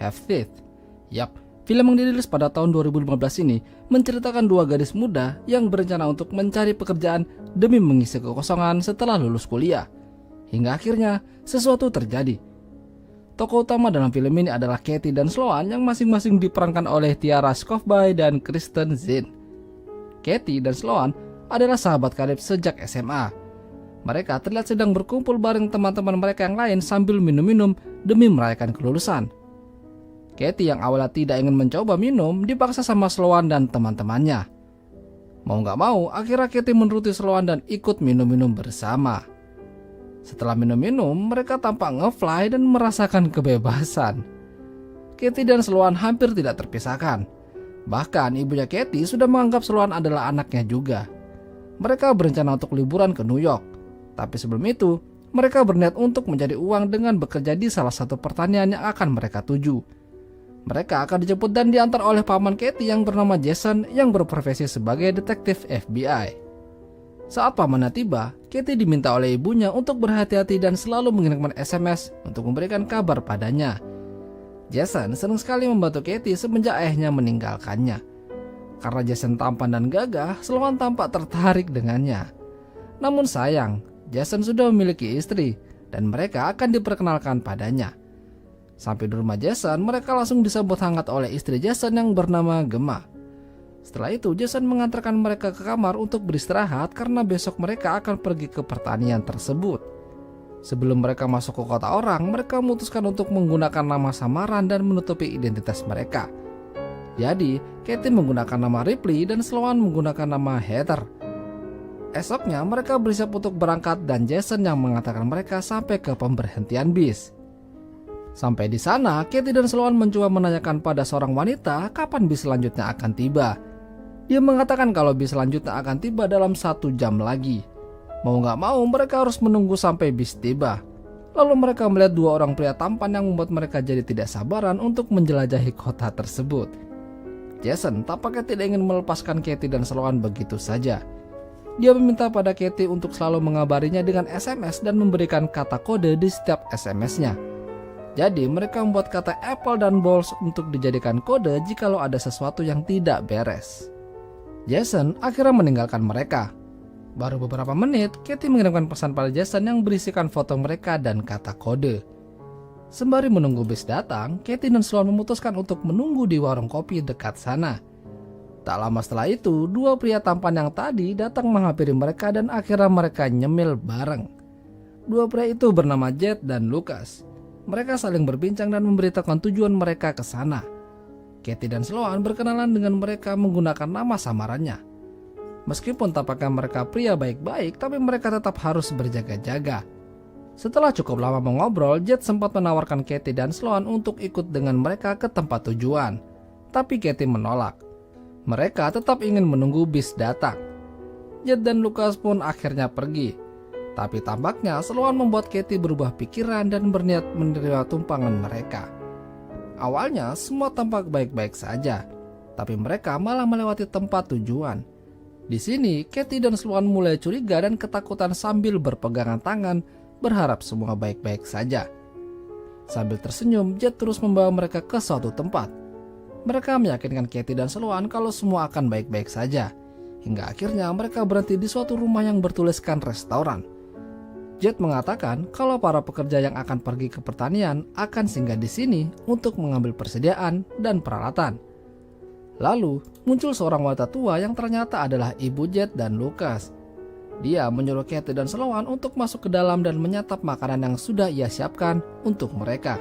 Have Teeth. Yap, film yang dirilis pada tahun 2015 ini menceritakan dua gadis muda yang berencana untuk mencari pekerjaan demi mengisi kekosongan setelah lulus kuliah. Hingga akhirnya sesuatu terjadi. Tokoh utama dalam film ini adalah Katie dan Sloan yang masing-masing diperankan oleh Tiara Skovby dan Kristen Zinn. Katie dan Sloan adalah sahabat karib sejak SMA. Mereka terlihat sedang berkumpul bareng teman-teman mereka yang lain sambil minum-minum demi merayakan kelulusan. Katie yang awalnya tidak ingin mencoba minum dipaksa sama Sloan dan teman-temannya. Mau gak mau, akhirnya Katie menuruti Sloan dan ikut minum-minum bersama. Setelah minum-minum, mereka tampak ngefly dan merasakan kebebasan. Katie dan Sloan hampir tidak terpisahkan. Bahkan ibunya Katie sudah menganggap Sloan adalah anaknya juga. Mereka berencana untuk liburan ke New York. Tapi sebelum itu, mereka berniat untuk mencari uang dengan bekerja di salah satu pertanian yang akan mereka tuju. Mereka akan dijemput dan diantar oleh paman Katie yang bernama Jason yang berprofesi sebagai detektif FBI. Saat pamannya tiba, Katie diminta oleh ibunya untuk berhati-hati dan selalu mengirimkan SMS untuk memberikan kabar padanya. Jason senang sekali membantu Katie semenjak ayahnya meninggalkannya. Karena Jason tampan dan gagah, Sloan tampak tertarik dengannya. Namun sayang, Jason sudah memiliki istri dan mereka akan diperkenalkan padanya. Sampai di rumah Jason, mereka langsung disambut hangat oleh istri Jason yang bernama Gemma. Setelah itu, Jason mengantarkan mereka ke kamar untuk beristirahat karena besok mereka akan pergi ke pertanian tersebut. Sebelum mereka masuk ke kota orang, mereka memutuskan untuk menggunakan nama samaran dan menutupi identitas mereka. Jadi, Katie menggunakan nama Ripley dan Sloan menggunakan nama Heather. Esoknya, mereka bersiap untuk berangkat dan Jason yang mengantarkan mereka sampai ke pemberhentian bis. Sampai di sana, Katie dan Sloan mencoba menanyakan pada seorang wanita kapan bis selanjutnya akan tiba. Dia mengatakan kalau bis selanjutnya akan tiba dalam 1 jam lagi. Mau gak mau mereka harus menunggu sampai bis tiba. Lalu mereka melihat dua orang pria tampan yang membuat mereka jadi tidak sabaran untuk menjelajahi kota tersebut. Jason tampaknya tidak ingin melepaskan Katie dan Sloan begitu saja. Dia meminta pada Katie untuk selalu mengabarinya dengan SMS dan memberikan kata kode di setiap SMS-nya. Jadi mereka membuat kata apple dan balls untuk dijadikan kode jikalau ada sesuatu yang tidak beres. Jason akhirnya meninggalkan mereka. Baru beberapa menit, Katie mengirimkan pesan pada Jason yang berisikan foto mereka dan kata kode. Sembari menunggu bis datang, Katie dan Sloan memutuskan untuk menunggu di warung kopi dekat sana. Tak lama setelah itu, dua pria tampan yang tadi datang menghampiri mereka dan akhirnya mereka nyemil bareng. Dua pria itu bernama Jet dan Lucas. Mereka saling berbincang dan memberitahukan tujuan mereka ke sana. Katie dan Sloan berkenalan dengan mereka menggunakan nama samarannya. Meskipun tampaknya mereka pria baik-baik, tapi mereka tetap harus berjaga-jaga. Setelah cukup lama mengobrol, Jet sempat menawarkan Katie dan Sloan untuk ikut dengan mereka ke tempat tujuan. Tapi Katie menolak. Mereka tetap ingin menunggu bis datang. Jet dan Lucas pun akhirnya pergi. Tapi tampaknya Sloan membuat Katie berubah pikiran dan berniat menerima tumpangan mereka. Awalnya semua tampak baik-baik saja, tapi mereka malah melewati tempat tujuan. Di sini, Katie dan Sloan mulai curiga dan ketakutan sambil berpegangan tangan, berharap semua baik-baik saja. Sambil tersenyum, Jet terus membawa mereka ke suatu tempat. Mereka meyakinkan Katie dan Sloan kalau semua akan baik-baik saja. Hingga akhirnya mereka berhenti di suatu rumah yang bertuliskan restoran. Jet mengatakan kalau para pekerja yang akan pergi ke pertanian akan singgah di sini untuk mengambil persediaan dan peralatan. Lalu muncul seorang wanita tua yang ternyata adalah ibu Jet dan Lucas. Dia menyuruh Katie dan Sloan untuk masuk ke dalam dan menyantap makanan yang sudah ia siapkan untuk mereka.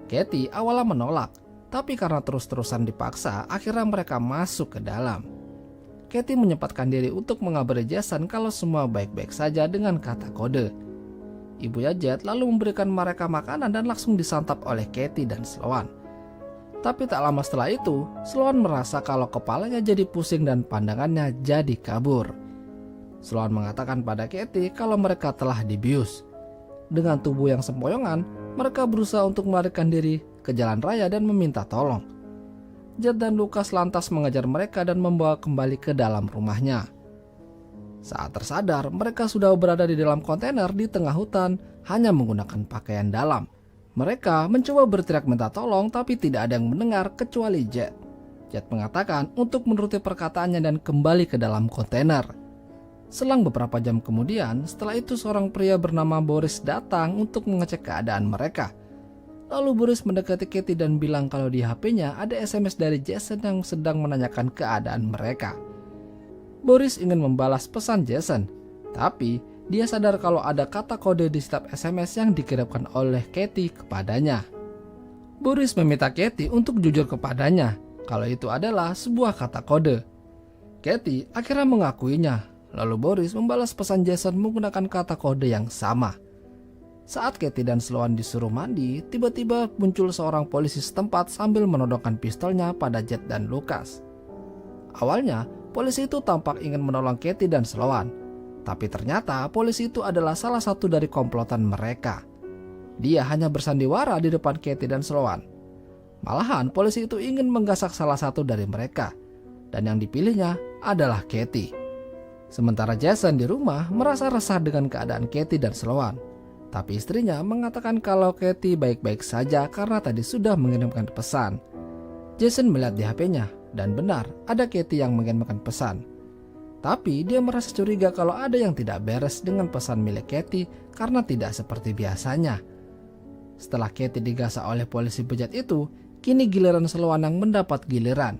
Katie awalnya menolak, tapi karena terus-terusan dipaksa, akhirnya mereka masuk ke dalam. Katie menyempatkan diri untuk mengabari Jason kalau semua baik-baik saja dengan kata kode. Ibunya Jet lalu memberikan mereka makanan dan langsung disantap oleh Katie dan Sloan. Tapi tak lama setelah itu, Sloan merasa kalau kepalanya jadi pusing dan pandangannya jadi kabur. Sloan mengatakan pada Katie kalau mereka telah dibius. Dengan tubuh yang sempoyongan, mereka berusaha untuk melarikan diri ke jalan raya dan meminta tolong. Jet dan Lucas lantas mengejar mereka dan membawa kembali ke dalam rumahnya. Saat tersadar, mereka sudah berada di dalam kontainer di tengah hutan hanya menggunakan pakaian dalam. Mereka mencoba berteriak minta tolong tapi tidak ada yang mendengar kecuali Jet. Jet mengatakan untuk menuruti perkataannya dan kembali ke dalam kontainer. Selang beberapa jam kemudian, setelah itu seorang pria bernama Boris datang untuk mengecek keadaan mereka. Lalu Boris mendekati Katie dan bilang kalau di HP-nya ada SMS dari Jason yang sedang menanyakan keadaan mereka. Boris ingin membalas pesan Jason, tapi dia sadar kalau ada kata kode di setiap SMS yang dikirimkan oleh Katie kepadanya. Boris meminta Katie untuk jujur kepadanya kalau itu adalah sebuah kata kode. Katie akhirnya mengakuinya, lalu Boris membalas pesan Jason menggunakan kata kode yang sama. Saat Katie dan Sloan disuruh mandi, tiba-tiba muncul seorang polisi setempat sambil menodongkan pistolnya pada Jet dan Lucas. Awalnya, polisi itu tampak ingin menolong Katie dan Sloan, tapi ternyata polisi itu adalah salah satu dari komplotan mereka. Dia hanya bersandiwara di depan Katie dan Sloan. Malahan polisi itu ingin menggasak salah satu dari mereka, dan yang dipilihnya adalah Katie. Sementara Jason di rumah merasa resah dengan keadaan Katie dan Sloan. Tapi istrinya mengatakan kalau Katie baik-baik saja karena tadi sudah mengirimkan pesan. Jason melihat di HP-nya dan benar ada Katie yang mengirimkan pesan. Tapi dia merasa curiga kalau ada yang tidak beres dengan pesan milik Katie karena tidak seperti biasanya. Setelah Katie digasak oleh polisi bejat itu, kini giliran Sloan yang mendapat giliran.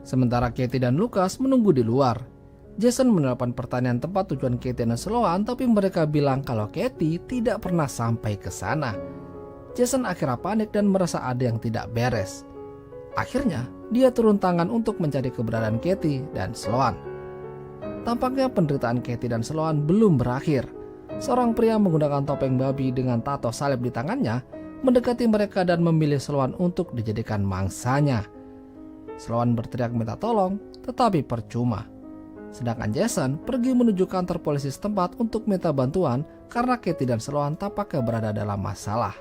Sementara Katie dan Lucas menunggu di luar. Jason menelpon pertanyaan tempat tujuan Katie dan Sloan, tapi mereka bilang kalau Katie tidak pernah sampai ke sana. Jason akhirnya panik dan merasa ada yang tidak beres. Akhirnya, dia turun tangan untuk mencari keberadaan Katie dan Sloan. Tampaknya penderitaan Katie dan Sloan belum berakhir. Seorang pria menggunakan topeng babi dengan tato salib di tangannya mendekati mereka dan memilih Sloan untuk dijadikan mangsanya. Sloan berteriak minta tolong, tetapi percuma. Sedangkan Jason pergi menuju kantor polisi setempat untuk minta bantuan karena Katie dan Sloan tampaknya berada dalam masalah.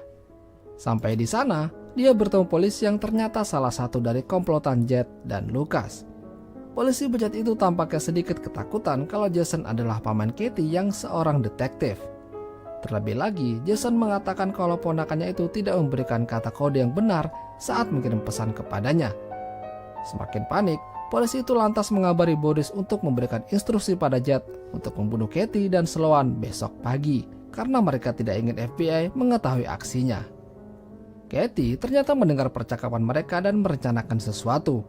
Sampai di sana, dia bertemu polisi yang ternyata salah satu dari komplotan Jet dan Lucas. Polisi bejat itu tampaknya sedikit ketakutan kalau Jason adalah paman Katie yang seorang detektif. Terlebih lagi, Jason mengatakan kalau ponakannya itu tidak memberikan kata kode yang benar saat mengirim pesan kepadanya. Semakin panik, polisi itu lantas mengabari Boris untuk memberikan instruksi pada Jet untuk membunuh Katie dan Sloan besok pagi karena mereka tidak ingin FBI mengetahui aksinya. Katie ternyata mendengar percakapan mereka dan merencanakan sesuatu.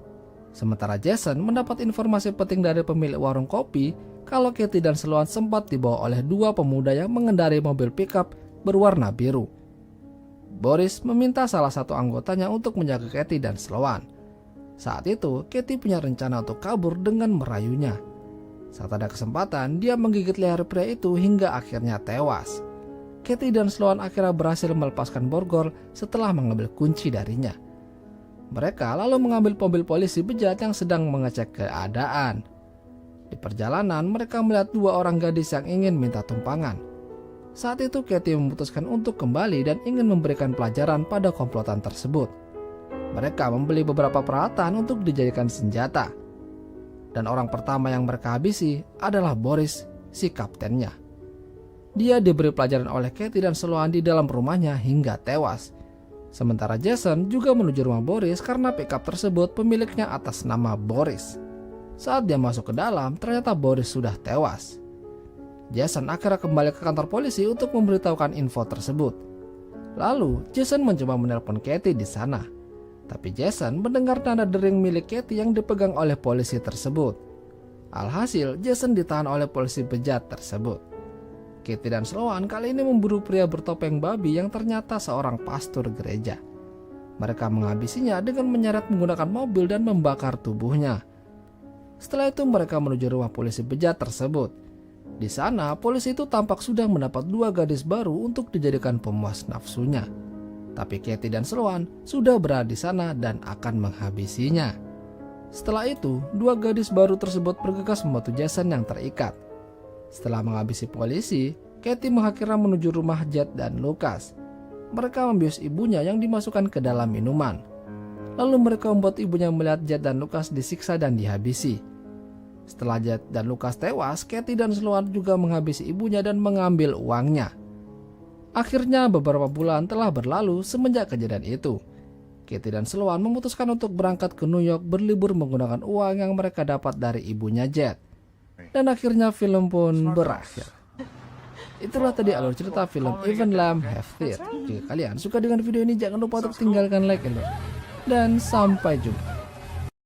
Sementara Jason mendapat informasi penting dari pemilik warung kopi kalau Katie dan Sloan sempat dibawa oleh dua pemuda yang mengendarai mobil pickup berwarna biru. Boris meminta salah satu anggotanya untuk menjaga Katie dan Sloan. Saat itu, Katie punya rencana untuk kabur dengan merayunya. Saat ada kesempatan, dia menggigit leher pria itu hingga akhirnya tewas. Katie dan Sloan akhirnya berhasil melepaskan borgol setelah mengambil kunci darinya. Mereka lalu mengambil mobil polisi bejat yang sedang mengecek keadaan. Di perjalanan, mereka melihat dua orang gadis yang ingin minta tumpangan. Saat itu, Katie memutuskan untuk kembali dan ingin memberikan pelajaran pada komplotan tersebut. Mereka membeli beberapa peralatan untuk dijadikan senjata. Dan orang pertama yang mereka habisi adalah Boris, si kaptennya. Dia diberi pelajaran oleh Katie dan Sloan di dalam rumahnya hingga tewas. Sementara Jason juga menuju rumah Boris karena pickup tersebut pemiliknya atas nama Boris. Saat dia masuk ke dalam, ternyata Boris sudah tewas. Jason akhirnya kembali ke kantor polisi untuk memberitahukan info tersebut. Lalu, Jason mencoba menelpon Katie di sana. Tapi Jason mendengar nada dering milik Katie yang dipegang oleh polisi tersebut. Alhasil, Jason ditahan oleh polisi bejat tersebut. Katie dan Sloan kali ini memburu pria bertopeng babi yang ternyata seorang pastor gereja. Mereka menghabisinya dengan menyeret menggunakan mobil dan membakar tubuhnya. Setelah itu mereka menuju rumah polisi bejat tersebut. Di sana, polisi itu tampak sudah mendapat dua gadis baru untuk dijadikan pemuas nafsunya. Tapi Katie dan Sloan sudah berada di sana dan akan menghabisinya. Setelah itu, dua gadis baru tersebut bergegas membantu Jason yang terikat. Setelah menghabisi polisi, Katie akhirnya menuju rumah Jet dan Lucas. Mereka membius ibunya yang dimasukkan ke dalam minuman. Lalu mereka membuat ibunya melihat Jet dan Lucas disiksa dan dihabisi. Setelah Jet dan Lucas tewas, Katie dan Sloan juga menghabisi ibunya dan mengambil uangnya. Akhirnya beberapa bulan telah berlalu semenjak kejadian itu. Katie dan Sloan memutuskan untuk berangkat ke New York berlibur menggunakan uang yang mereka dapat dari ibunya Jet. Dan akhirnya film pun berakhir. Itulah tadi alur cerita film Even Lamb Have Teeth. Jika kalian suka dengan video ini, jangan lupa untuk tinggalkan like dan sampai jumpa.